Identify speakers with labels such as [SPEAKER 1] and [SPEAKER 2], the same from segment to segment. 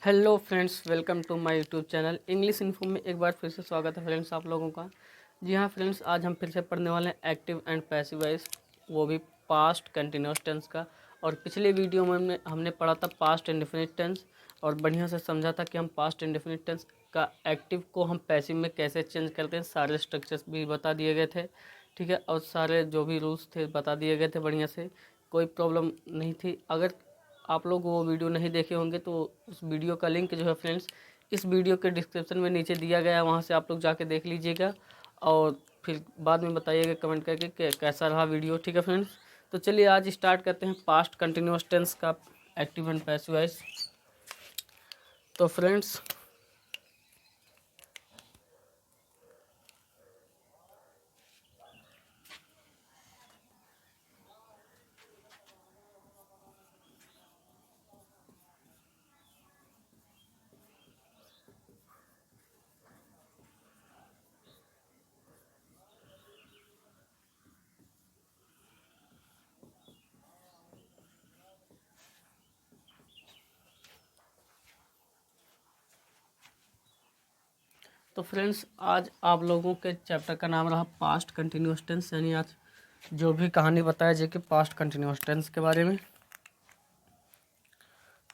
[SPEAKER 1] Hello friends, welcome to my YouTube channel English info में एक बार फिर से स्वागत है फ्रेंड्स आप लोगों का। जी हाँ फ्रेंड्स, आज हम फिर से पढ़ने वाले हैं एक्टिव एंड पैसिव वॉइस, वो भी पास्ट कंटिन्यूस टेंस का। और पिछले वीडियो में हमने पढ़ा था पास्ट इंडेफिनिट टेंस और बढ़िया से समझा था कि हम पास्ट इंडेफिनिट टेंस का एक्टिव को हम पैसिव में कैसे चेंज करते हैं। सारे स्ट्रक्चर्स भी बता दिए गए थे, ठीक है, और सारे जो भी रूल्स थे बता दिए गए थे बढ़िया से, कोई प्रॉब्लम नहीं थी। अगर आप लोग वो वीडियो नहीं देखे होंगे तो उस वीडियो का लिंक जो है फ्रेंड्स इस वीडियो के डिस्क्रिप्शन में नीचे दिया गया है, वहाँ से आप लोग जाके देख लीजिएगा और फिर बाद में बताइएगा कमेंट करके कि कैसा रहा वीडियो, ठीक है फ्रेंड्स। तो चलिए आज स्टार्ट करते हैं पास्ट कंटिन्यूअस टेंस का एक्टिव एंड पैसिव वॉइस। तो फ्रेंड्स आज आप लोगों के चैप्टर का नाम रहा पास्ट कंटिन्यूअस टेंस, यानी आज जो भी कहानी बताया जाए कि पास्ट कंटिन्यूअस टेंस के बारे में।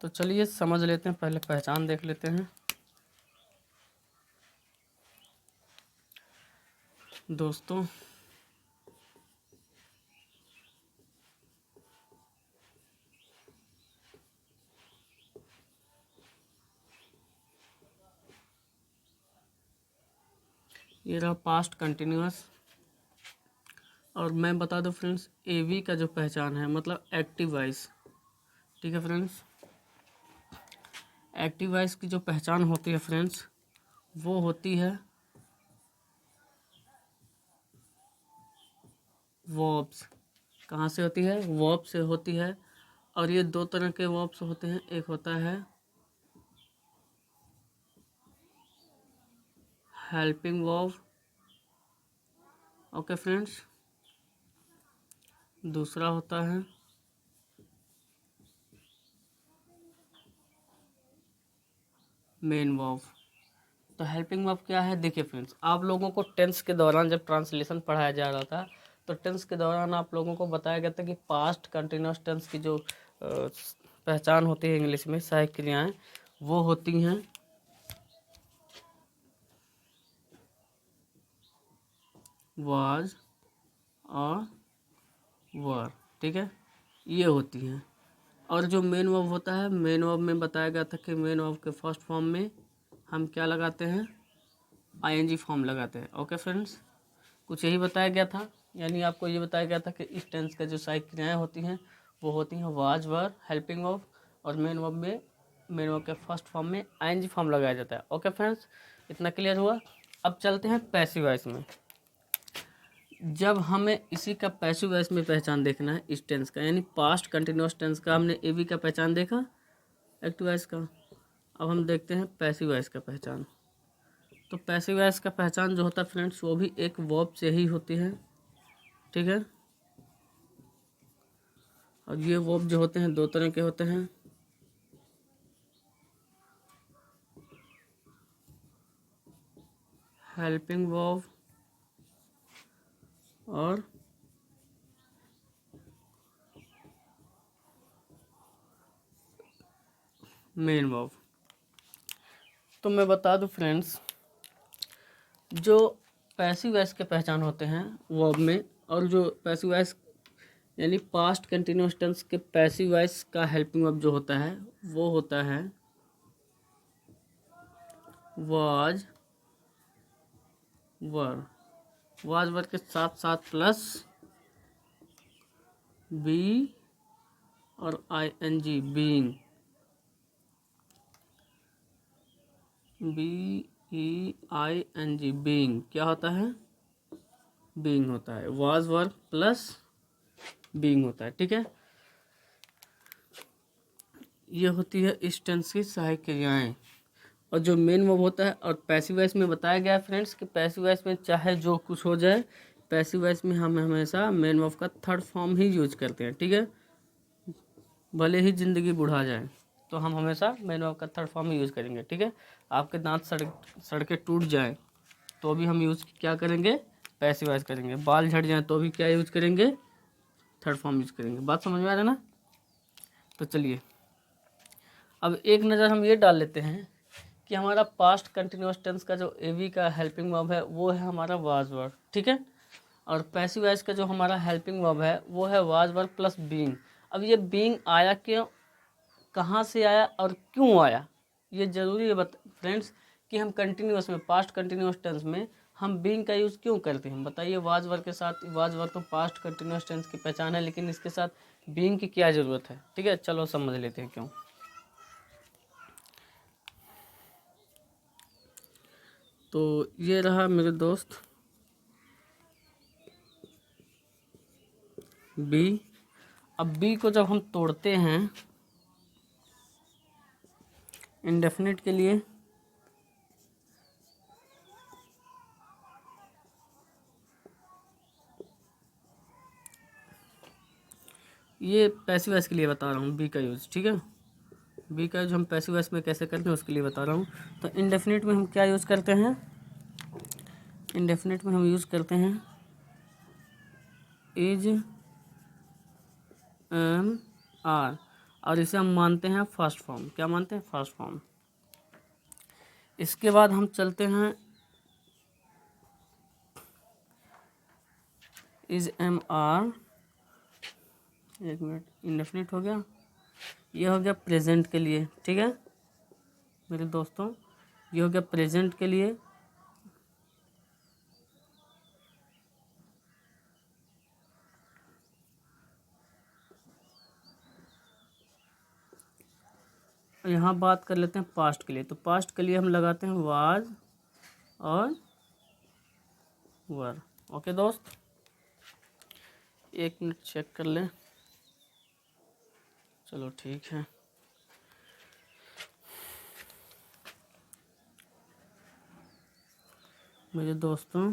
[SPEAKER 1] तो चलिए समझ लेते हैं, पहले पहचान देख लेते हैं। दोस्तों ये रहा पास्ट कंटिन्यूअस, और मैं बता दूं फ्रेंड्स एवी का जो पहचान है मतलब एक्टिव वॉइस, ठीक है फ्रेंड्स। एक्टिव वॉइस की जो पहचान होती है फ्रेंड्स वो होती है वर्ब्स। कहाँ से होती है? वर्ब से होती है। और ये दो तरह के वर्ब्स होते हैं, एक होता है हेल्पिंग वर्ब, ओके फ्रेंड्स, दूसरा होता है मेन वर्ब। तो हेल्पिंग वर्ब क्या है? देखिए फ्रेंड्स, आप लोगों को टेंस के दौरान जब ट्रांसलेशन पढ़ाया जा रहा था तो टेंस के दौरान आप लोगों को बताया गया था कि पास्ट कंटिन्यूअस टेंस की जो पहचान होती है इंग्लिश में सहायक क्रियाएं वो होती हैं वाज और वर, ठीक है, ये होती हैं। और जो मेन वर्ब होता है, मेन वर्ब में बताया गया था कि मेन वर्ब के फर्स्ट फॉर्म में हम क्या लगाते हैं? आईएनजी फॉर्म लगाते हैं, ओके फ्रेंड्स। कुछ यही बताया गया था, यानी आपको ये बताया गया था कि इस टेंस का जो सहायक क्रियाएं होती हैं वो होती हैं वाज वर हेल्पिंग वर्ब, और मेन वर्ब में मेन वर्ब के फर्स्ट फॉर्म में आईएनजी फॉर्म लगाया जाता है, ओके फ्रेंड्स। इतना क्लियर हुआ। अब चलते हैं पैसिव वॉइस में। जब हमें इसी का पैसिव वॉइस में पहचान देखना है इस टेंस का, यानी पास्ट कंटिन्यूअस टेंस का हमने एवी का पहचान देखा एक्टिव वॉइस का। अब हम देखते हैं पैसिव वॉइस का पहचान। तो पैसिव वॉइस का पहचान जो होता है फ्रेंड्स वो भी एक वर्ब से ही होती है, ठीक है। और ये वर्ब जो होते हैं दो तरह के होते हैं, हेल्पिंग वर्ब और मेन वर्ब। तो मैं बता दूं फ्रेंड्स, जो पैसिव वॉइस के पहचान होते हैं वर्ब में, और जो पैसिव वॉइस यानी पास्ट कंटिन्यूअस टेंस के पैसिव वॉइस का हेल्पिंग वर्ब जो होता है वो होता है वाज वर। वाज वर के साथ साथ प्लस बी और आईएनजी, बीइंग, BEING, बीइंग क्या होता है? बीइंग होता है। वाज वर प्लस बीइंग होता है, ठीक है। ये होती है इस टेंस की सहायक क्रियाएं। और जो मेन वर्ब होता है, और पैसिव वॉइस में बताया गया है फ्रेंड्स कि पैसिव वॉइस में चाहे जो कुछ हो जाए, पैसिव वॉइस में हम हमेशा मेन वर्ब का थर्ड फॉर्म ही यूज करते हैं, ठीक है, भले ही जिंदगी बुढ़ा जाए। तो हम हमेशा मेन वर्ब का थर्ड फॉर्म यूज़ करेंगे, ठीक है। आपके दांत सड़ के टूट जाएँ तो भी हम यूज़ क्या करेंगे, पैसिव वॉइस करेंगे। बाल झड़ जाएँ तो भी क्या यूज़ करेंगे, थर्ड फॉर्म यूज़ करेंगे। बात समझ में आ रहा है ना। तो चलिए अब एक नज़र हम ये डाल लेते हैं कि हमारा पास्ट कंटिन्यूअस टेंस का जो एवी का हेल्पिंग वर्ब है वो है हमारा वाज वर्ब, ठीक है। और पैसिव वॉइस का जो हमारा हेल्पिंग वर्ब है वो है वाज वर्ब प्लस बीइंग। अब ये बीइंग आया क्यों, कहाँ से आया और क्यों आया, ये ज़रूरी है फ्रेंड्स कि हम कंटिन्यूअस में, पास्ट कंटिन्यूअस टेंस में हम बीइंग का यूज़ क्यों करते हैं। बताइए, वाज वर्ब के साथ, वाज वर्ब तो पास्ट कंटिन्यूअस टेंस की पहचान है, लेकिन इसके साथ बीइंग की क्या ज़रूरत है, ठीक है। चलो समझ लेते हैं क्यों। तो ये रहा मेरे दोस्त बी। अब बी को जब हम तोड़ते हैं इंडेफिनिट के लिए, ये पैसिव वॉइस के लिए बता रहा हूँ बी का यूज़, ठीक है। बी का यूज हम पैसिव वॉइस में कैसे करते हैं उसके लिए बता रहा हूँ। तो इंडेफिनिट में हम क्या यूज़ करते हैं, इंडेफिनिट में हम यूज़ करते हैं इज एम आर, और इसे हम मानते हैं फर्स्ट फॉर्म। क्या मानते हैं, फर्स्ट फॉर्म। इसके बाद हम चलते हैं इज एम आर, एक मिनट, इंडेफिनिट हो गया, ये हो गया प्रेजेंट के लिए, ठीक है मेरे दोस्तों, ये हो गया प्रेजेंट के लिए। यहाँ बात कर लेते हैं पास्ट के लिए। तो पास्ट के लिए हम लगाते हैं वाज और वर। ओके दोस्त, एक मिनट चेक कर लें। चलो ठीक है। मेरे दोस्तों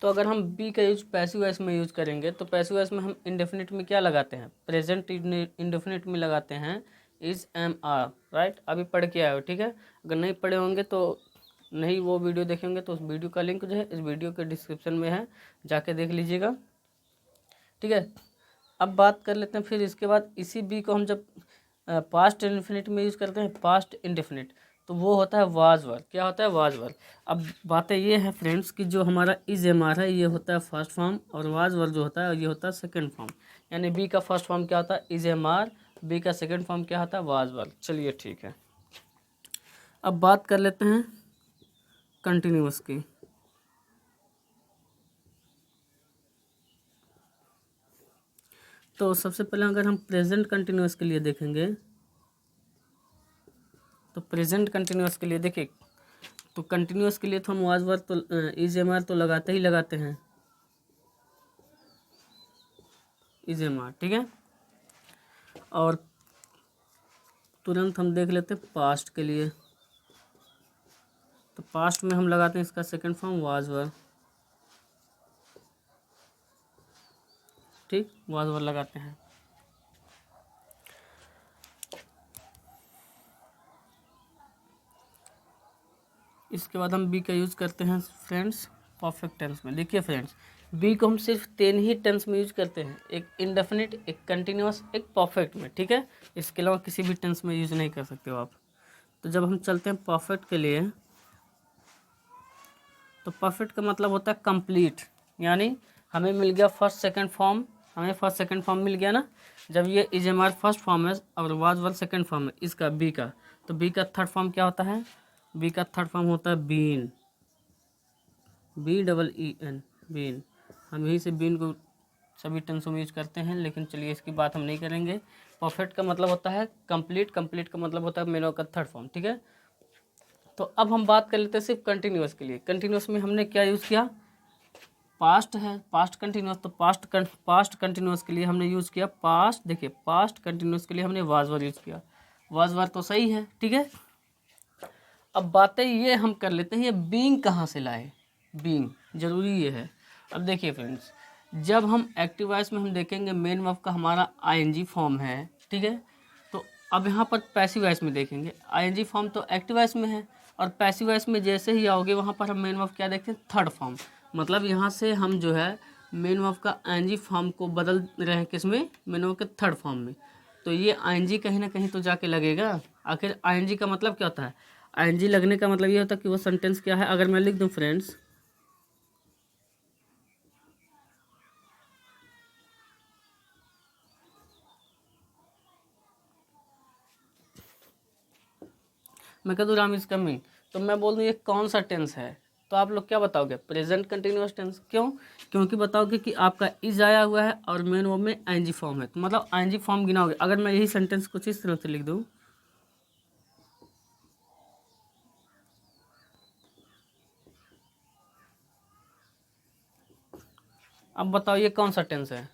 [SPEAKER 1] तो अगर हम बी का यूज पैसिव वॉइस में यूज करेंगे तो पैसिव वॉइस में हम इंडेफिनिट में क्या लगाते हैं, प्रेजेंट इंडेफिनिट में लगाते हैं इज एम आर, राइट। अभी पढ़ के आए हो, ठीक है। अगर नहीं पढ़े होंगे तो नहीं वो वीडियो देखेंगे तो उस वीडियो का लिंक जो है इस वीडियो के डिस्क्रिप्शन में है, जाके देख लीजिएगा, ठीक है। अब बात कर लेते हैं फिर इसके बाद इसी बी को हम जब पास्ट इंडेफिनिट में यूज़ करते हैं, पास्ट इंडेफिनिट, तो वो होता है वाज वर्ब। क्या होता है, वाज वर्ब। अब बातें ये है फ्रेंड्स कि जो हमारा इज एम आर है ये होता है फर्स्ट फॉर्म, और वाज वर्ब जो होता है ये होता है सेकंड फॉर्म। यानी बी का फर्स्ट फॉर्म क्या होता है, इज एम आर, बी का सेकंड फॉर्म क्या होता है, वाज वर्ब। चलिए ठीक है, अब बात कर लेते हैं कंटिन्यूअस की। तो सबसे पहले अगर हम प्रेजेंट कंटिन्यूअस के लिए देखेंगे तो प्रेजेंट कंटिन्यूअस के लिए देखिए, तो कंटिन्यूअस के लिए तो हम वाज वर्ब तो इज एम आर तो लगाते ही लगाते हैं, इज एम आर, ठीक है। और तुरंत हम देख लेते हैं पास्ट के लिए। तो पास्ट में हम लगाते हैं इसका सेकंड फॉर्म वाज वर्ब, ठीक, वाज वर्ब लगाते हैं। इसके बाद हम बी का यूज़ करते हैं फ्रेंड्स परफेक्ट टेंस में। देखिए फ्रेंड्स, बी को हम सिर्फ 3 ही टेंस में यूज करते हैं, एक इंडेफिनिट, एक कंटिन्यूअस, एक परफेक्ट में, ठीक है। इसके अलावा किसी भी टेंस में यूज नहीं कर सकते हो आप। तो जब हम चलते हैं परफेक्ट के लिए, तो परफेक्ट का मतलब होता है कंप्लीट, यानी हमें मिल गया फर्स्ट सेकंड फॉर्म, हमें फर्स्ट सेकंड फॉर्म मिल गया ना। जब ये is am are first form है और वाज वर्ब सेकंड फॉर्म है इसका बी का, तो बी का थर्ड फॉर्म क्या होता है, बी का थर्ड फॉर्म होता है been, B double E N, been. हम यहीं से बीन को सभी टेंसों में यूज करते हैं, लेकिन चलिए इसकी बात हम नहीं करेंगे। परफेक्ट का मतलब होता है कंप्लीट, कंप्लीट का मतलब होता है मेन वर्ब का थर्ड फॉर्म, ठीक है। तो अब हम बात कर लेते हैं सिर्फ कंटिन्यूअस के लिए। कंटिन्यूअस में हमने क्या यूज़ किया, पास्ट है, पास्ट कंटिन्यूस, तो पास्ट कंटिन्यूस के लिए हमने यूज़ किया पास्ट। देखिए पास्ट कंटिन्यूस के लिए हमने वाज वर यूज़ किया, वाज वर तो सही है, ठीक है। अब बातें ये हम कर लेते हैं, ये बीइंग कहाँ से लाए, बीइंग ज़रूरी ये है। अब देखिए फ्रेंड्स, जब हम एक्टिव वॉइस में हम देखेंगे मेन वर्ब का हमारा आईएनजी फॉर्म है, ठीक है। तो अब यहाँ पर पैसिव वॉइस में देखेंगे, आईएनजी फॉर्म तो एक्टिव वॉइस में है, और पैसिव वॉइस में जैसे ही आओगे वहाँ पर हम मेन वर्ब क्या देखते हैं, थर्ड फॉर्म। मतलब यहाँ से हम जो है मेन वर्ब का आईएनजी फॉर्म को बदल रहे हैं, किस में, मेन वर्ब के थर्ड फॉर्म में। तो ये आईएनजी कहीं ना कहीं तो जाके लगेगा। आखिर आईएनजी का मतलब क्या होता है, आईएनजी लगने का मतलब ये होता है कि वो सेंटेंस क्या है। अगर मैं लिख दूं फ्रेंड्स, मैं कह दूँ राम इज कमिंग, तो मैं बोल दूँ ये कौन सा टेंस है, तो आप लोग क्या बताओगे, प्रेजेंट कंटिन्यूअस टेंस। क्यों, क्योंकि बताओगे कि आपका इज आया हुआ है और मेन वर्ब में आईएनजी फॉर्म है, तो मतलब आईएनजी फॉर्म गिनाओगे। अगर मैं यही सेंटेंस कुछ इस तरह से लिख दूँ, अब बताओ ये कौन सा टेंस है,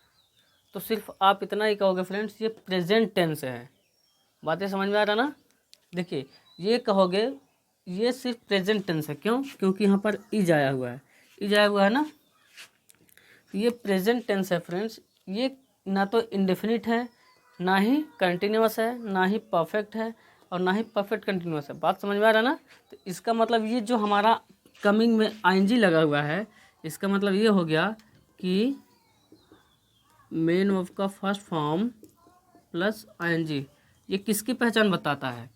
[SPEAKER 1] तो सिर्फ आप इतना ही कहोगे फ्रेंड्स ये प्रेजेंट टेंस है। बातें समझ में आ रहा ना। देखिए ये कहोगे ये सिर्फ प्रेजेंट टेंस है, क्यों, क्योंकि यहाँ पर इज आया हुआ है, इज आया हुआ है ना, तो ये प्रेजेंट टेंस है फ्रेंड्स। ये ना तो इंडेफिनिट है, ना ही कंटिन्यूअस है, ना ही परफेक्ट है, और ना ही परफेक्ट कंटिन्यूअस है। बात समझ में आ रहा है ना। तो इसका मतलब ये जो हमारा कमिंग में आईएनजी लगा हुआ है, इसका मतलब ये हो गया कि मेन वर्ब का फर्स्ट फॉर्म प्लस आईएनजी, ये किसकी पहचान बताता है।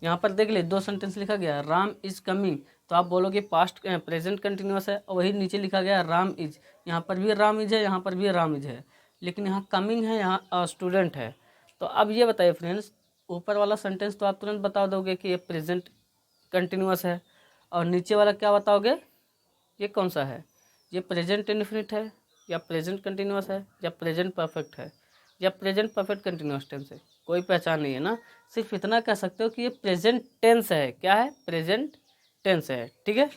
[SPEAKER 1] यहाँ पर देख ले, दो सेंटेंस लिखा गया, राम इज कमिंग, तो आप बोलोगे पास्ट प्रेजेंट कंटिन्यूअस है, और वही नीचे लिखा गया राम इज, यहाँ पर भी राम इज है, यहाँ पर भी राम इज है, लेकिन यहाँ कमिंग है, यहाँ स्टूडेंट है। तो अब ये बताइए फ्रेंड्स, ऊपर वाला सेंटेंस तो आप तुरंत बता दोगे कि ये प्रेजेंट कंटिन्यूअस है, और नीचे वाला क्या बताओगे, ये कौन सा है, ये प्रेजेंट इंडेफिनिट है, या प्रेजेंट कंटिन्यूअस है, या प्रेजेंट परफेक्ट है, या प्रेजेंट परफेक्ट कंटिन्यूअस टेंस है। कोई पहचान नहीं है ना, सिर्फ इतना कह सकते हो कि ये प्रेजेंट टेंस है। क्या है, प्रेजेंट टेंस है, ठीक है।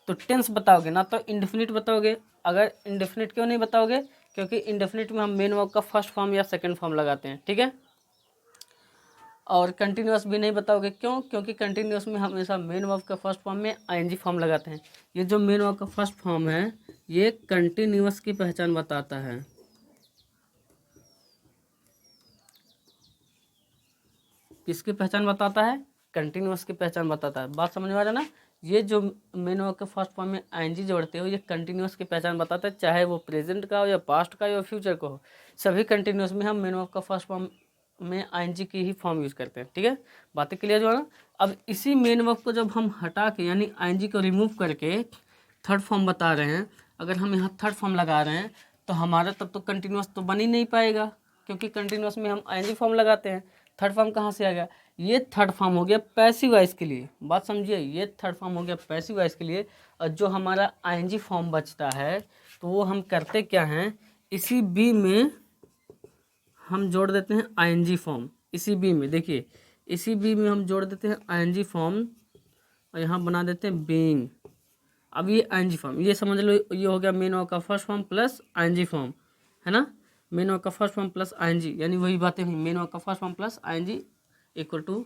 [SPEAKER 1] तो टेंस बताओगे ना, तो इंडेफिनिट बताओगे। अगर इंडेफिनिट क्यों नहीं बताओगे, क्योंकि इंडेफिनिट में हम मेन वर्ब का फर्स्ट फॉर्म या सेकंड फॉर्म लगाते हैं, ठीक है। और कंटिन्यूअस भी नहीं बताओगे, क्यों, क्योंकि कंटिन्यूअस में हमेशा मेन वर्ब का फर्स्ट फॉर्म में आईएनजी फॉर्म लगाते हैं। ये जो मेन वर्ब का फर्स्ट फॉर्म है, ये कंटिन्यूअस की पहचान बताता है। किसकी पहचान बताता है, कंटिन्यूअस की पहचान बताता है। बात समझ में आ रहा है ना। ये जो मेन वर्ब के फर्स्ट फॉर्म में आईएनजी जोड़ते हो, ये कंटिन्यूअस की पहचान बताता है, चाहे वो प्रेजेंट का हो, या पास्ट का हो, या फ्यूचर का हो। सभी कंटिन्यूअस में हम मेन वर्ब का फर्स्ट फॉर्म में आईएनजी की ही फॉर्म यूज़ करते हैं, ठीक है। बातें क्लियर जो है ना। अब इसी मेन वर्ब को जब हम हटा के, यानी आईएनजी को रिमूव करके थर्ड फॉर्म बता रहे हैं, अगर हम यहाँ थर्ड फॉर्म लगा रहे हैं, तो हमारा तब तो कंटिन्यूअस तो बन ही नहीं पाएगा, क्योंकि कंटिन्यूअस में हम आईएनजी फॉर्म लगाते हैं। थर्ड फॉर्म कहाँ से आ गया, ये थर्ड फॉर्म हो गया पैसिव वॉइस के लिए। बात समझिए, ये थर्ड फॉर्म हो गया पैसिव वॉइस के लिए। और जो हमारा आईएनजी फॉर्म बचता है, तो वो हम करते क्या हैं, इसी बी में हम जोड़ देते हैं आईएनजी फॉर्म। इसी बी में देखिए, इसी बी में हम जोड़ देते हैं आईएनजी फॉर्म, और यहाँ बना देते हैं बीइंग। अब ये आईएनजी फॉर्म, ये समझ लो, ये हो गया मेन वर्ब का first form plus ING form, है ना। मेन वर्ब का फर्स्ट फॉर्म प्लस आईएनजी, यानी वही बातें हुई, मेन वर्ब का first form plus ING equal to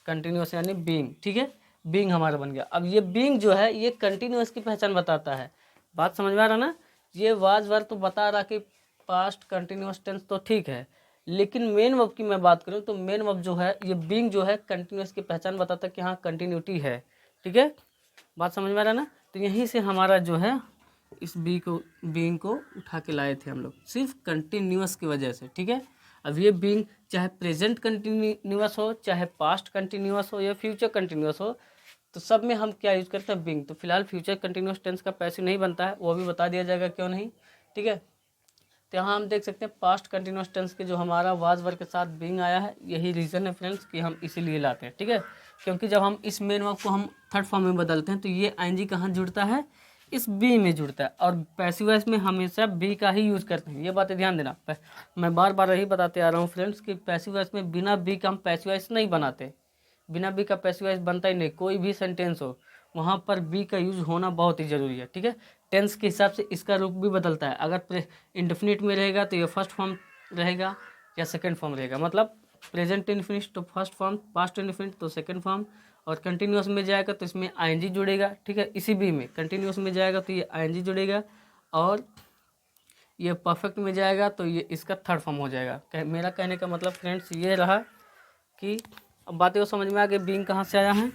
[SPEAKER 1] continuous, यानी बीइंग, ठीक है। बीइंग हमारा बन गया। अब ये बीइंग जो है, ये कंटिन्यूअस की पहचान बताता है। बात समझ में आ रहा ना। ये वाज वर तो बता रहा कि पास्ट कंटिन्यूअस टेंस तो ठीक है, लेकिन मेन वर्ब की मैं बात करूँ तो मेन वर्ब जो है, ये बीइंग जो है कंटिन्यूअस की पहचान बताता है कि हाँ कंटिन्यूटी है, ठीक है। बात समझ में आ रहा ना। तो यहीं से हमारा जो है इस बीइंग को उठा के लाए थे हम लोग, सिर्फ कंटिन्यूअस की वजह से, ठीक है। अब ये बीइंग चाहे प्रेजेंट कंटिन्यूअस हो, चाहे पास्ट कंटिन्यूअस हो, या फ्यूचर कंटिन्यूअस हो, तो सब में हम क्या यूज़ करते हैं, बीइंग। तो फिलहाल फ्यूचर कंटिन्यूअस टेंस का पैसिव नहीं बनता है, वो भी बता दिया जाएगा क्यों नहीं, ठीक है। तो यहाँ हम देख सकते हैं पास्ट कंटिन्यूअस टेंस के जो हमारा वाज वर्ब के साथ बीइंग आया है, यही रीज़न है फ्रेंड्स कि हम इसीलिए लाते हैं, ठीक है। क्योंकि जब हम इस मेन वर्ब को हम थर्ड फॉर्म में बदलते हैं, तो ये आईएनजी कहाँ जुड़ता है, इस बी में जुड़ता है, और पैसिव वॉइस में हमेशा बी का ही यूज़ करते हैं। ये बातें ध्यान देना, मैं बार बार यही बताते आ रहा हूँ फ्रेंड्स कि पैसिव वॉइस में बिना बी का हम पैसिव वॉइस नहीं बनाते। बिना बी का पैसिव वॉइस बनता ही नहीं। कोई भी सेंटेंस हो, वहाँ पर बी का यूज़ होना बहुत ही ज़रूरी है, ठीक है। टेंस के हिसाब से इसका रूप भी बदलता है। अगर इंडेफिनिट में रहेगा तो ये फर्स्ट फॉर्म रहेगा या सेकंड फॉर्म रहेगा, मतलब प्रेजेंट इंडेफिनिट तो फर्स्ट फॉर्म, पास्ट इंडेफिनिट तो सेकंड फॉर्म, और कंटिन्यूअस में जाएगा तो इसमें आईएनजी जुड़ेगा, ठीक है। इसी बी में कंटिन्यूअस में जाएगा तो ये आईएनजी जुड़ेगा, और ये परफेक्ट में जाएगा तो ये इसका थर्ड फॉर्म हो जाएगा। मेरा कहने का मतलब फ्रेंड्स ये रहा कि अब बातें को समझ में आ गई बीइंग कहाँ से आया है।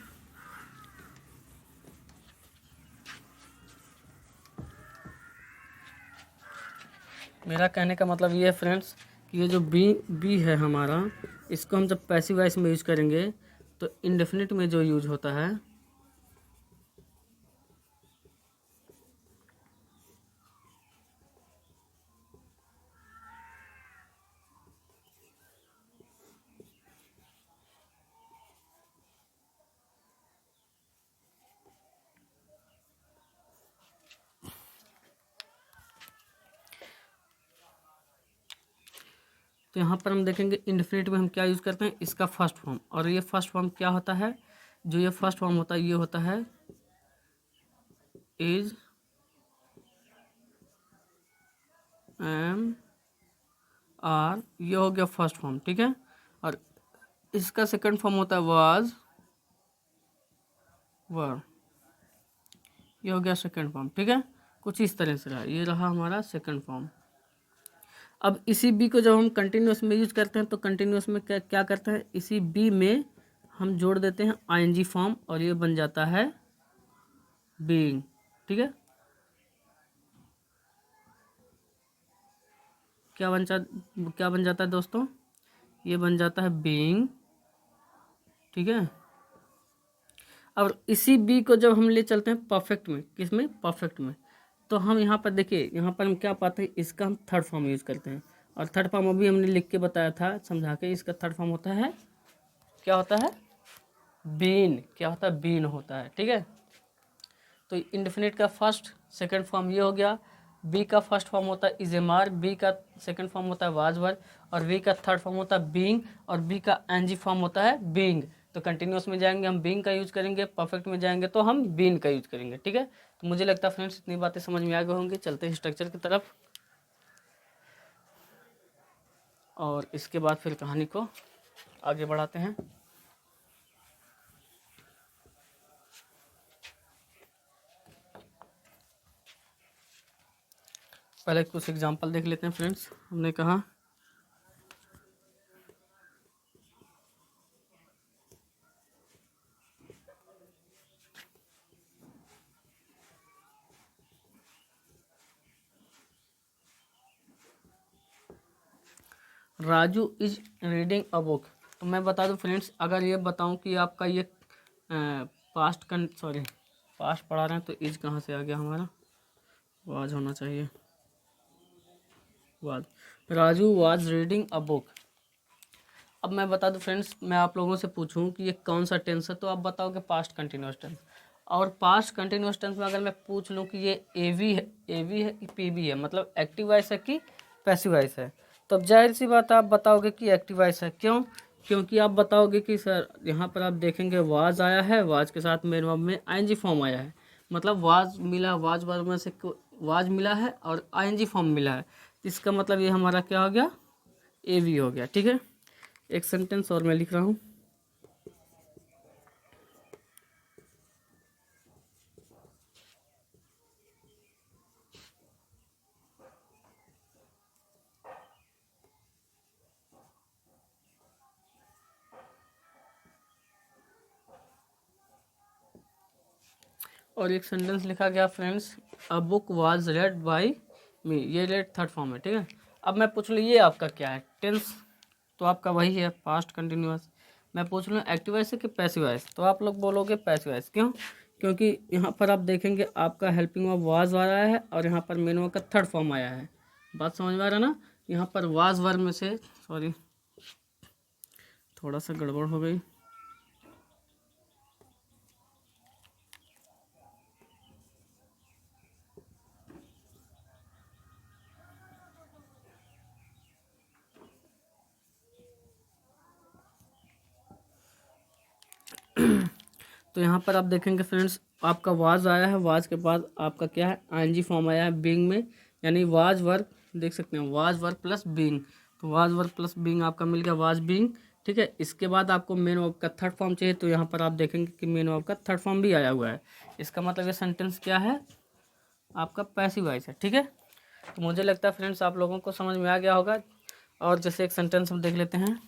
[SPEAKER 1] मेरा कहने का मतलब ये है फ्रेंड्स कि ये जो बी है हमारा, इसको हम जब पैसिव वॉइस में यूज करेंगे तो इंडेफिनिट में जो यूज होता है तो यहाँ पर हम देखेंगे इंडेफिनिट में हम क्या यूज़ करते हैं, इसका फर्स्ट फॉर्म। और ये फर्स्ट फॉर्म क्या होता है, जो ये फर्स्ट फॉर्म होता है ये होता है इज, एम, आर, ये हो गया फर्स्ट फॉर्म, ठीक है। और इसका सेकंड फॉर्म होता है वाज, वर, ये हो गया सेकंड फॉर्म, ठीक है। कुछ इस तरह से रहा, ये रहा हमारा सेकंड फॉर्म। अब इसी बी को जब हम कंटिन्यूस में यूज करते हैं तो कंटिन्यूस में क्या क्या करते हैं, इसी बी में हम जोड़ देते हैं आईएनजी फॉर्म और ये बन जाता है बीइंग, ठीक है। क्या बन जाता है दोस्तों, ये बन जाता है बीइंग, ठीक है। और इसी बी को जब हम ले चलते हैं परफेक्ट में, किस में, परफेक्ट में, तो हम यहाँ पर देखिए, यहाँ पर हम क्या पाते हैं, इसका हम थर्ड फॉर्म यूज़ करते हैं। और थर्ड फॉर्म अभी हमने लिख के बताया था समझा के, इसका थर्ड फॉर्म होता है, क्या होता है, बीन, क्या होता है, बीन होता है, ठीक है। तो इंडेफिनिट का फर्स्ट सेकंड फॉर्म ये हो गया, बी का फर्स्ट फॉर्म होता है इज एम आर, बी का सेकंड फॉर्म होता है वाज वर, और बी का थर्ड फॉर्म होता है बीइंग, और बी का एनजी फॉर्म होता है बीइंग। तो कंटिन्यूस में जाएंगे हम बीइंग का यूज करेंगे, परफेक्ट में जाएंगे तो हम बीन का यूज करेंगे, ठीक है। तो मुझे लगता है फ्रेंड्स इतनी बातें समझ में आ गई होंगी। चलते हैं स्ट्रक्चर की तरफ और इसके बाद फिर कहानी को आगे बढ़ाते हैं। पहले कुछ एग्जांपल देख लेते हैं फ्रेंड्स। हमने कहा Raju is reading a book. तो मैं बता दूं फ्रेंड्स, अगर ये बताऊं कि आपका ये पास्ट पढ़ा रहे हैं तो इज कहाँ से आ गया हमारा, वाज होना चाहिए, was. Raju was reading a book. अब मैं बता दूं फ्रेंड्स, मैं आप लोगों से पूछूं कि ये कौन सा टेंस है तो आप बताओगे पास्ट कंटिन्यूस टेंस। और पास्ट कंटिन्यूस टेंस में अगर मैं पूछ लूं कि ये एवी है कि पीवी है, मतलब एक्टिव वॉइस है कि पैसिव वॉइस है, तो अब जाहिर सी बात आप बताओगे कि एक्टिव वॉइस है। क्यों, क्योंकि आप बताओगे कि सर यहाँ पर आप देखेंगे वाज आया है, वाज के साथ मेन वर्ब में आईएनजी फॉर्म आया है, मतलब वाज मिला, वाज वर्ब में से वाज मिला है और आईएनजी फॉर्म मिला है, इसका मतलब ये हमारा क्या हो गया, एवी हो गया, ठीक है। एक सेंटेंस और मैं लिख रहा हूँ। और एक सेंटेंस लिखा गया friends, a book was read by me, ये रेड थर्ड फॉर्म है, ठीक है। अब मैं पूछ लूँ ये आपका क्या है टेंस, तो आपका वही है पास्ट कंटिन्यूअस। मैं पूछ लूँ एक्टिव वॉइस है कि पैसिव वॉइस, तो आप लोग बोलोगे पैसिव वॉइस। क्यों, क्योंकि यहाँ पर आप देखेंगे आपका हेल्पिंग वर्ब वाज आ रहा है और यहाँ पर मेन वर्ब का थर्ड फॉर्म आया है। बात समझ में आ रहा है ना, यहाँ पर वाज वर्ब में से, सॉरी थोड़ा सा गड़बड़ हो गई, तो यहाँ पर आप देखेंगे फ्रेंड्स आपका वाज आया है, वाज के बाद आपका क्या है, आईएनजी फॉर्म आया है बीइंग में, यानी वाज वर्क, देख सकते हैं वाज वर्क प्लस बीइंग, तो वाज वर्क प्लस बीइंग आपका मिल गया वाज बीइंग। ठीक है, इसके बाद आपको मेन वर्ब का थर्ड फॉर्म चाहिए, तो यहाँ पर आप देखेंगे कि मेन वर्ब का थर्ड फॉर्म भी आया हुआ है। इसका मतलब ये सेंटेंस क्या है, आपका पैसिव वॉइस है। ठीक है, तो मुझे लगता है फ्रेंड्स आप लोगों को समझ में आ गया होगा। और जैसे एक सेंटेंस हम देख लेते हैं।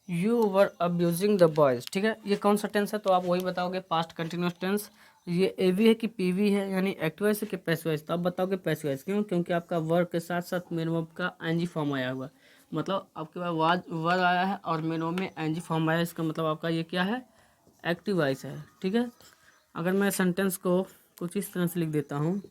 [SPEAKER 1] You were abusing the boys. ठीक है, ये कौन सा टेंस है, तो आप वही बताओगे, पास्ट कंटिन्यूस टेंस। ये एवी है कि पीवी है, यानी एक्टिव वॉइस है कि पैसिव वॉइस, तो आप बताओगे पैसिव वॉइस। क्यों, क्योंकि आपका वर्ब के साथ साथ मेन वर्ब का एनजी फॉर्म आया हुआ है। मतलब आपके पास वाज वर्ब आया है और मेन वर्ब में एनजी फॉर्म आया है, इसका मतलब आपका ये क्या है, एक्टिव वॉइस है। ठीक है, अगर मैं सेंटेंस को कुछ इस तरह से लिख देता हूँ।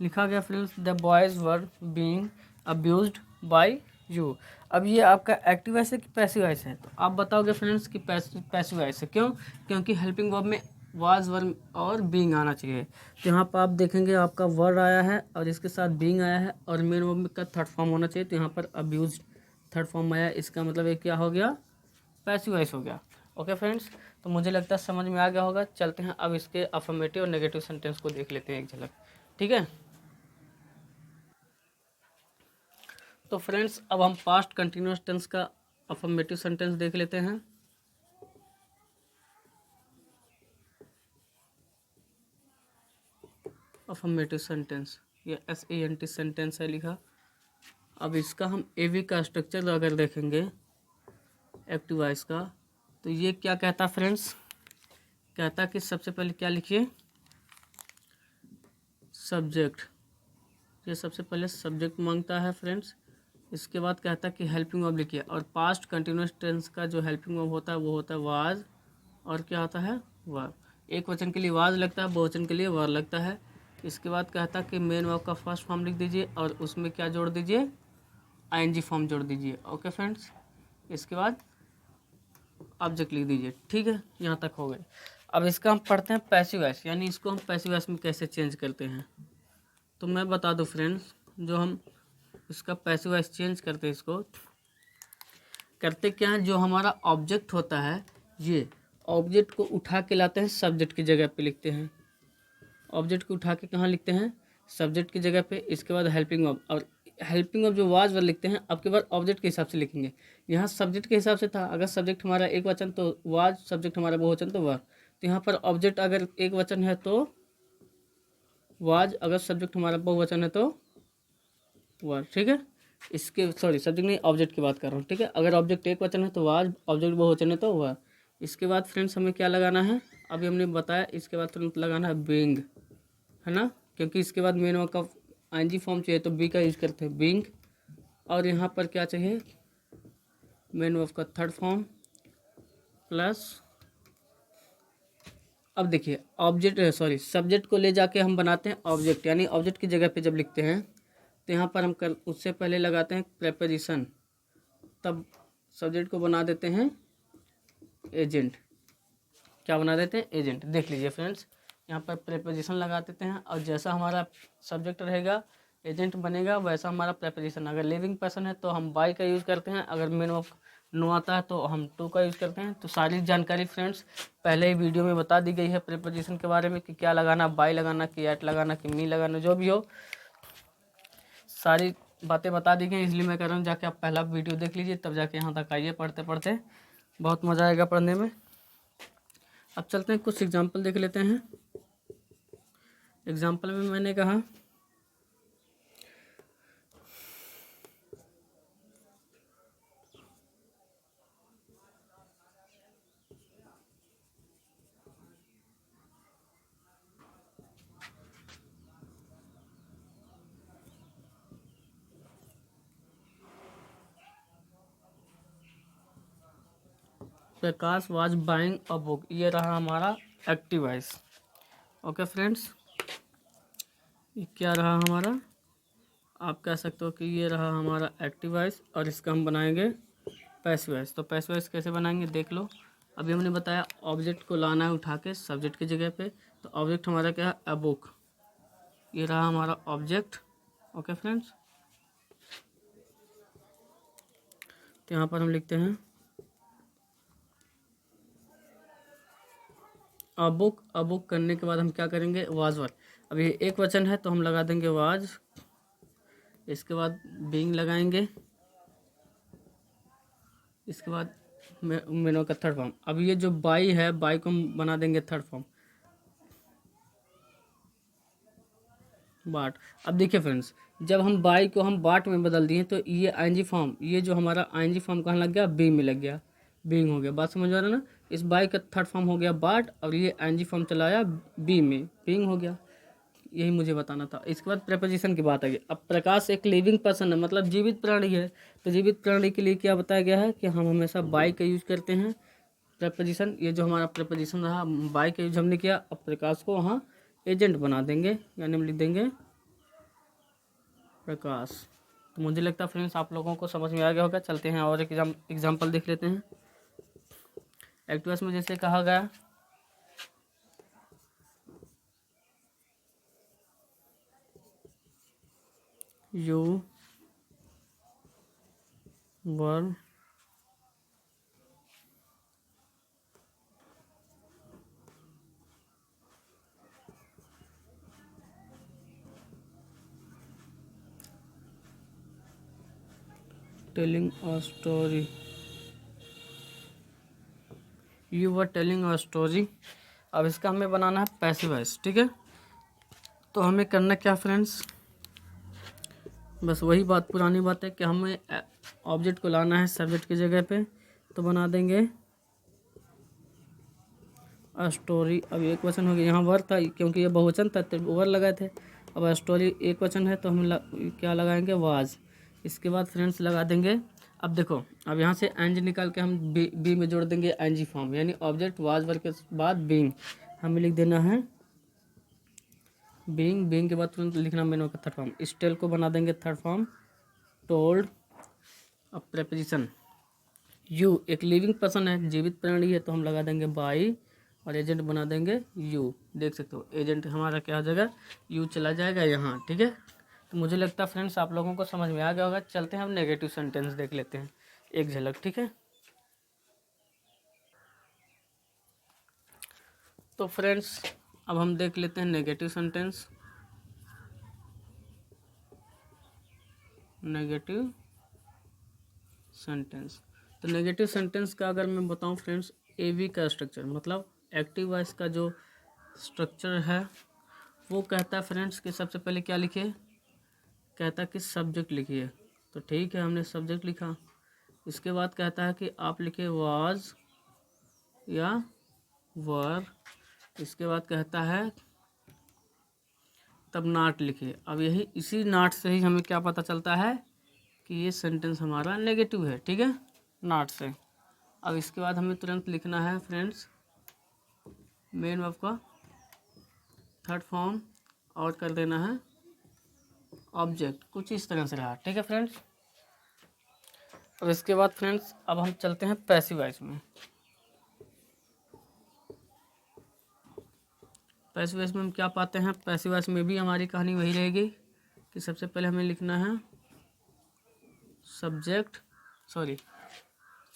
[SPEAKER 1] लिखा गया friends, the boys were being abused by you. अब ये आपका एक्टिव वॉइस है कि पैसिव वॉइस है, तो आप बताओगे फ्रेंड्स कि पैसिव वॉइस है। क्यों, क्योंकि हेल्पिंग वर्ब में वाज वर्ब और बीइंग आना चाहिए। तो यहाँ पर आप देखेंगे आपका वर्ब आया है और इसके साथ बीइंग आया है और मेन वर्ब का थर्ड फॉर्म होना चाहिए, तो यहाँ पर अब्यूज्ड थर्ड फॉर्म आया, इसका मतलब ये क्या हो गया, पैसिव वॉइस हो गया। ओके फ्रेंड्स, तो मुझे लगता है समझ में आ गया होगा। चलते हैं अब इसके अफर्मेटिव और नेगेटिव सेंटेंस को देख लेते हैं एक झलक। ठीक है, तो फ्रेंड्स अब हम पास्ट कंटिन्यूस टेंस का अफर्मेटिव सेंटेंस देख लेते हैं। अफर्मेटिव सेंटेंस, ये SENT सेंटेंस है लिखा। अब इसका हम AV का स्ट्रक्चर अगर देखेंगे एक्टिव वॉइस का, तो ये क्या कहता फ्रेंड्स, कहता कि सबसे पहले क्या लिखिए, सब्जेक्ट। ये सबसे पहले सब्जेक्ट मांगता है फ्रेंड्स। इसके बाद कहता कि हेल्पिंग वर्ब लिखिए, और पास्ट कंटिन्यूस टेंस का जो हेल्पिंग वर्ब होता है वो होता है वाज, और क्या होता है, वर्ब। एक वचन के लिए वाज लगता है, बहुवचन के लिए वर्ब लगता है। इसके बाद कहता कि मेन वर्ब का फर्स्ट फॉर्म लिख दीजिए और उसमें क्या जोड़ दीजिए, आईएनजी फॉर्म जोड़ दीजिए। ओके फ्रेंड्स, इसके बाद ऑब्जेक्ट लिख दीजिए। ठीक है, यहाँ तक हो गए। अब इसका हम पढ़ते हैं पैसिव वॉइस, यानी इसको हम पैसिव वॉइस में कैसे चेंज करते हैं। तो मैं बता दूं फ्रेंड्स, जो हम इसका पैसिव वॉइस चेंज करते हैं, इसको करते क्या है, जो हमारा ऑब्जेक्ट होता है, ये ऑब्जेक्ट को उठा के लाते हैं, सब्जेक्ट की जगह पे लिखते हैं। ऑब्जेक्ट को उठा के कहाँ लिखते हैं, सब्जेक्ट की जगह पे। इसके बाद हेल्पिंग वर्ब, और हेल्पिंग वर्ब जो वाज वर्ब लिखते हैं, अब के बाद ऑब्जेक्ट के हिसाब से लिखेंगे। यहाँ सब्जेक्ट के हिसाब से था, अगर सब्जेक्ट हमारा एक वचन तो वाज, सब्जेक्ट हमारा बहुवचन तो वर्ब। तो यहाँ पर ऑब्जेक्ट अगर एक वचन है तो वाज, अगर सब्जेक्ट हमारा बहुवचन है तो वर्ब। ठीक है, इसके सॉरी सब्जेक्ट नहीं, ऑब्जेक्ट की बात कर रहा हूँ। ठीक है, अगर ऑब्जेक्ट एक वचन है तो वाज, ऑब्जेक्ट बहुवचन है तो वर्ब। इसके बाद फ्रेंड्स हमें क्या लगाना है, अभी हमने बताया। इसके बाद तुरंत लगाना है बीइंग, है ना, क्योंकि इसके बाद मेन वर्ब का आईएनजी फॉर्म चाहिए तो बी का यूज करते हैं, बीइंग। और यहाँ पर क्या चाहिए, मेन वर्ब का थर्ड फॉर्म प्लस, अब देखिए ऑब्जेक्ट सॉरी सब्जेक्ट को ले जाके हम बनाते हैं ऑब्जेक्ट, यानी ऑब्जेक्ट की जगह पे जब लिखते हैं तो यहाँ पर हम कर उससे पहले लगाते हैं प्रेपोजिशन, तब सब्जेक्ट को बना देते हैं एजेंट। क्या बना देते हैं, एजेंट। देख लीजिए फ्रेंड्स, यहाँ पर प्रेपोजिशन लगा देते हैं, और जैसा हमारा सब्जेक्ट रहेगा एजेंट बनेगा, वैसा हमारा प्रेपोजिशन। अगर लिविंग पर्सन है तो हम बाय का यूज़ करते हैं, अगर मेन वर्ब नो आता है तो हम टू का यूज़ करते हैं। तो सारी जानकारी फ्रेंड्स पहले ही वीडियो में बता दी गई है प्रेपोजिशन के बारे में, कि क्या लगाना, बाय लगाना, कि एट लगाना, कि मी लगाना, जो भी हो सारी बातें बता दी गई। इसलिए मैं कह रहा हूँ जाके आप पहला वीडियो देख लीजिए, तब जाके यहाँ तक आइए, पढ़ते पढ़ते बहुत मज़ा आएगा पढ़ने में। अब चलते हैं, कुछ एग्जाम्पल देख लेते हैं। एग्जाम्पल में मैंने कहा प्रकाश वाज बाइंग अ बुक, ये रहा हमारा एक्टिव वॉइस। ओके फ्रेंड्स, ये क्या रहा हमारा, आप कह सकते हो कि ये रहा हमारा एक्टिव वॉइस, और इसका हम बनाएंगे पैसिव वॉइस। तो पैसिव वॉइस कैसे बनाएंगे देख लो। अभी हमने बताया ऑब्जेक्ट को लाना है उठा के सब्जेक्ट की जगह पे, तो ऑब्जेक्ट हमारा क्या है, अ बुक। ये रहा हमारा ऑब्जेक्ट। ओके फ्रेंड्स, तो यहाँ पर हम लिखते हैं अ बुक। अ बुक करने के बाद हम क्या करेंगे, वाज वर। अब ये एक वचन है तो हम लगा देंगे वाज, इसके बाद बीइंग लगाएंगे, इसके बाद मेनो का थर्ड फॉर्म। अब ये जो बाई है, बाई को हम बना देंगे थर्ड फॉर्म, बाट। अब देखिए फ्रेंड्स, जब हम बाई को हम बाट में बदल दिए तो ये आईएनजी फॉर्म, ये जो हमारा आईएनजी फॉर्म कहाँ लग गया, बी में लग गया, बीइंग हो गया। बात समझ आ रहा है ना। इस बाई का थर्ड फॉर्म हो गया बाट, और ये आईएनजी फॉर्म चलाया बी में, बीइंग हो गया। यही मुझे बताना था। इसके बाद प्रेपोजिशन की बात आ गई। अब प्रकाश एक लिविंग पर्सन है, मतलब जीवित प्राणी है, तो जीवित प्राणी के लिए क्या बताया गया है कि हम हमेशा बाई का यूज करते हैं प्रेपोजिशन। ये जो हमारा प्रेपोजिशन रहा, बाई का यूज हमने किया। अब प्रकाश को वहाँ एजेंट बना देंगे, यानी हम लिख देंगे प्रकाश। तो मुझे लगता है फ्रेंड्स आप लोगों को समझ में आ गया होगा। चलते हैं और एक एग्जाम्पल देख लेते हैं। एक्टिवस में जैसे कहा गया, you were telling a story, you were telling a story. अब इसका हमें बनाना है पैसिव वॉइस, ठीक है। तो हमें करना क्या फ्रेंड्स, बस वही बात, पुरानी बात है कि हमें ऑब्जेक्ट को लाना है सब्जेक्ट की जगह पे, तो बना देंगे अ स्टोरी। अब एक वचन हो गया, यहाँ वर था क्योंकि ये बहुवचन था तो वर लगाए थे। अब स्टोरी एक वचन है तो हम क्या लगाएंगे, वाज। इसके बाद फ्रेंड्स लगा देंगे, अब देखो, अब यहाँ से एंज निकाल के हम बी में जोड़ देंगे एनजी फॉर्म, यानी ऑब्जेक्ट वाज वर के बाद बीइंग हमें लिख देना है बीइंग। बीइंग के बाद तुरंत लिखना मेनू का थर्ड फॉर्म, स्टेल को बना देंगे थर्ड फॉर्म टोल्ड। अब प्रेपोजिशन, यू एक लिविंग पर्सन है, जीवित प्राणी है, तो हम लगा देंगे बाई, और एजेंट बना देंगे यू। देख सकते हो एजेंट हमारा क्या हो जाएगा, यू चला जाएगा यहाँ, ठीक है। तो मुझे लगता है फ्रेंड्स आप लोगों को समझ में आ गया होगा। चलते हैं हम नेगेटिव सेंटेंस देख लेते हैं एक झलक, ठीक है। तो फ्रेंड्स अब हम देख लेते हैं नेगेटिव सेंटेंस। नेगेटिव सेंटेंस, तो नेगेटिव सेंटेंस का अगर मैं बताऊं फ्रेंड्स, एवी का स्ट्रक्चर, मतलब एक्टिव वॉइस का जो स्ट्रक्चर है वो कहता है फ्रेंड्स कि सबसे पहले क्या लिखे, कहता है कि सब्जेक्ट लिखिए। तो ठीक है, हमने सब्जेक्ट लिखा। इसके बाद कहता है कि आप लिखे वाज या वर। इसके बाद कहता है तब नाट लिखे। अब यही इसी नाट से ही हमें क्या पता चलता है कि ये सेंटेंस हमारा नेगेटिव है, ठीक है, नाट से। अब इसके बाद हमें तुरंत लिखना है फ्रेंड्स मेन वर्ब का थर्ड फॉर्म, और कर देना है ऑब्जेक्ट। कुछ इस तरह से रहा, ठीक है फ्रेंड्स। और इसके बाद फ्रेंड्स अब हम चलते हैं पैसिव वॉइस में। पैसिव वॉइस में हम क्या पाते हैं, पैसिव वॉइस में भी हमारी कहानी वही रहेगी कि सबसे पहले हमें लिखना है सब्जेक्ट, सॉरी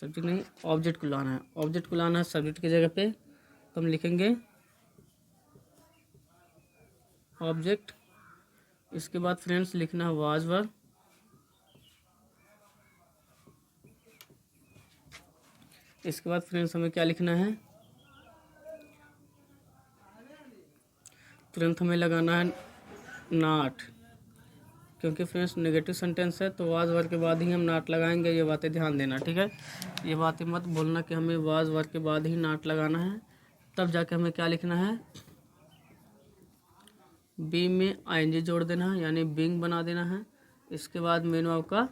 [SPEAKER 1] सब्जेक्ट नहीं, ऑब्जेक्ट को लाना है। ऑब्जेक्ट को लाना है सब्जेक्ट की जगह पे, तो हम लिखेंगे ऑब्जेक्ट। इसके बाद फ्रेंड्स लिखना है वाज वर। इसके बाद फ्रेंड्स हमें क्या लिखना है, तुरंत हमें लगाना है नाट, क्योंकि फ्रेंड्स नेगेटिव सेंटेंस है तो वाज वर के बाद ही हम नाट लगाएंगे। ये बातें ध्यान देना, ठीक है। ये बातें मत बोलना कि हमें वाज वर के बाद ही नाट लगाना है, तब जाके हमें क्या लिखना है, बी में आईएनजी जोड़ देना है, यानी बीइंग बना देना है। इसके बाद मेन वर्ब का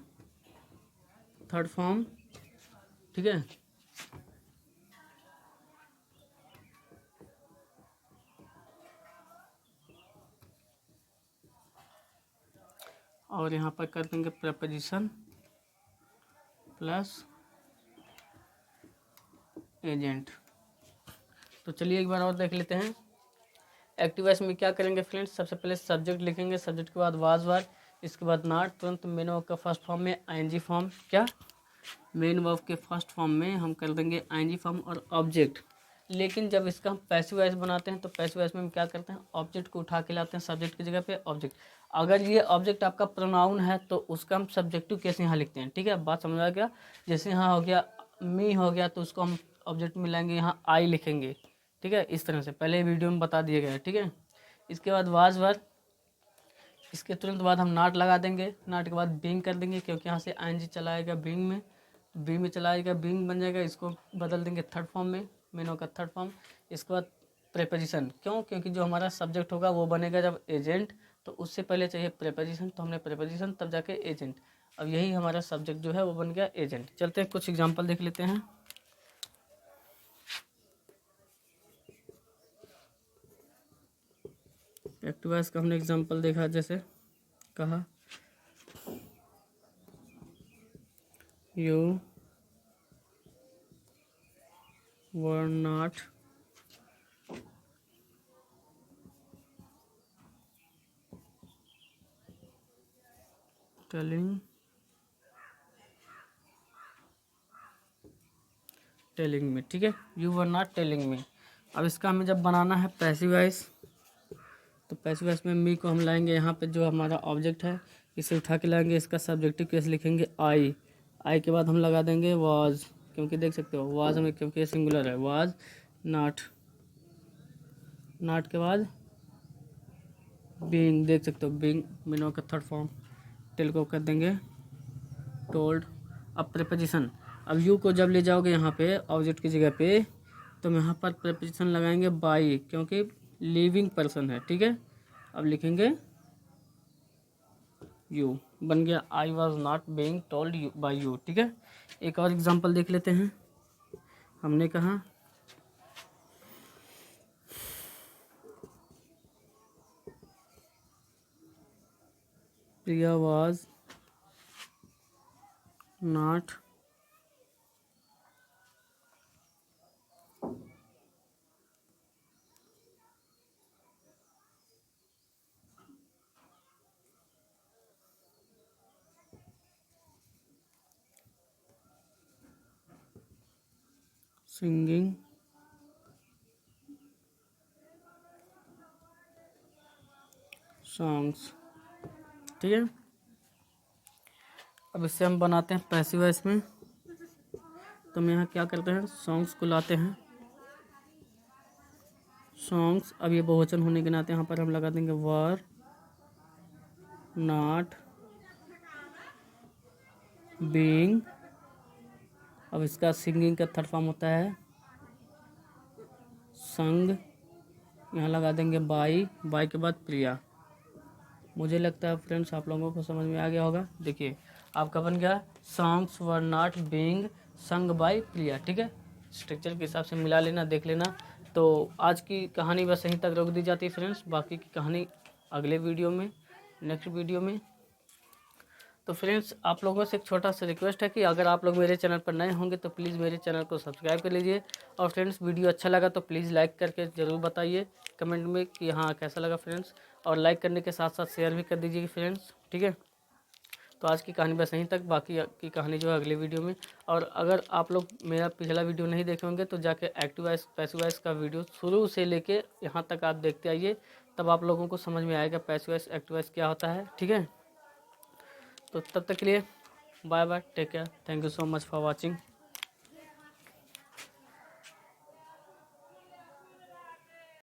[SPEAKER 1] थर्ड फॉर्म, ठीक है। और यहाँ पर कर देंगे प्रेपोजिशन प्लस एजेंट। तो चलिए एक बार और देख लेते हैं। एक्टिव वॉइस में क्या करेंगे फ्रेंड्स, सबसे पहले सब्जेक्ट लिखेंगे, सब्जेक्ट के बाद वाज वार, इसके बाद नॉट, तुरंत मेन वर्ब का फर्स्ट फॉर्म में आईएनजी फॉर्म, क्या मेन वर्ब के फर्स्ट फॉर्म में हम कर देंगे आईएनजी फॉर्म और ऑब्जेक्ट। लेकिन जब इसका हम पैसिव वॉइस बनाते हैं तो पैसिव वॉइस में हम क्या करते हैं, ऑब्जेक्ट को उठा के लाते हैं सब्जेक्ट की जगह पे ऑब्जेक्ट। अगर ये ऑब्जेक्ट आपका प्रोनाउन है तो उसका हम सब्जेक्टिव केस यहाँ लिखते हैं। ठीक है, बात समझ आ गया। जैसे यहाँ हो गया मी हो गया तो उसको हम ऑब्जेक्ट में लाएंगे, यहाँ आई लिखेंगे। ठीक है, इस तरह से पहले वीडियो में बता दिया गया है। ठीक है, इसके बाद वाज वर, इसके तुरंत बाद हम नॉट लगा देंगे, नॉट के बाद बीइंग कर देंगे क्योंकि यहाँ से आईएनजी चला आएगा बीइंग में, बी में चला आएगा, बीइंग बन जाएगा, इसको बदल देंगे थर्ड फॉर्म में, मेनो का थर्ड फॉर्म। इसके बाद प्रेपोजिशन, क्यों, क्योंकि जो हमारा सब्जेक्ट होगा वो बनेगा जब एजेंट, तो उससे पहले चाहिए प्रेपोजिशन, तो हमने प्रेपोजिशन तब जाके एजेंट। अब यही हमारा सब्जेक्ट जो है वो बन गया एजेंट। चलते हैं कुछ एग्जाम्पल देख लेते हैं। एक्टिव वॉइस का हमने एग्जाम्पल देखा, जैसे कहा यू वर नॉट टेलिंग में। ठीक है, यू वर नॉट टेलिंग में। अब इसका हमें जब बनाना है पैसिव वॉइस, तो पैसिव वॉइस में मी को हम लाएंगे यहाँ पे, जो हमारा ऑब्जेक्ट है इसे उठा के लाएंगे, इसका सब्जेक्टिव केस लिखेंगे आई, आई के बाद हम लगा देंगे वाज, क्योंकि देख सकते हो वाज में क्योंकि सिंगुलर है, वाज नॉट, नॉट के बाद बीइंग, देख सकते हो बीइंग मीनो का थर्ड फॉर्म, टेल को कर देंगे टोल्ड। अब प्रेपोजिशन, अब यू को जब ले जाओगे यहाँ पे ऑब्जेक्ट की जगह पे, तो हम यहाँ पर प्रेपोजिशन लगाएंगे बाई, क्योंकि लिविंग पर्सन है। ठीक है, अब लिखेंगे यू, बन गया I was not being told you by you. ठीक है, एक और एग्जांपल देख लेते हैं। हमने कहा प्रिया वॉज नॉट सिंगिंग सॉन्ग्स। ठीक है, अब इससे हम बनाते हैं पैसिव वॉइस में, तो हम यहाँ क्या करते हैं, सॉन्ग्स को लाते हैं, सॉन्ग्स। अब ये बहुवचन होने के नाते यहाँ पर हम लगा देंगे वर नॉट बीइंग। अब इसका सिंगिंग का थर्ड फॉर्म होता है संग, यहाँ लगा देंगे बाई, बाई के बाद प्रिया। मुझे लगता है फ्रेंड्स आप लोगों को समझ में आ गया होगा। देखिए आपका बन गया songs were not being sung by Priya. ठीक है, स्ट्रक्चर के हिसाब से मिला लेना, देख लेना। तो आज की कहानी बस यहीं तक रोक दी जाती है फ्रेंड्स, बाकी की कहानी अगले वीडियो में, नेक्स्ट वीडियो में। तो फ्रेंड्स आप लोगों से एक छोटा सा रिक्वेस्ट है कि अगर आप लोग मेरे चैनल पर नए होंगे तो प्लीज़ मेरे चैनल को सब्सक्राइब कर लीजिए, और फ्रेंड्स वीडियो अच्छा लगा तो प्लीज़ लाइक करके ज़रूर बताइए कमेंट में कि हाँ कैसा लगा फ्रेंड्स, और लाइक करने के साथ साथ शेयर भी कर दीजिए फ्रेंड्स। ठीक है, तो आज की कहानी बस यहीं तक, बाकी की कहानी जो है अगले वीडियो में। और अगर आप लोग मेरा पिछला वीडियो नहीं देखे होंगे तो जाके एक्टिव वॉइस पैसिव वॉइस का वीडियो शुरू से लेके यहाँ तक आप देखते आइए, तब आप लोगों को समझ में आएगा पैसिव वॉइस एक्टिव वॉइस क्या होता है। ठीक है, तो तब तक के लिए bye bye, take care, thank you so much for watching.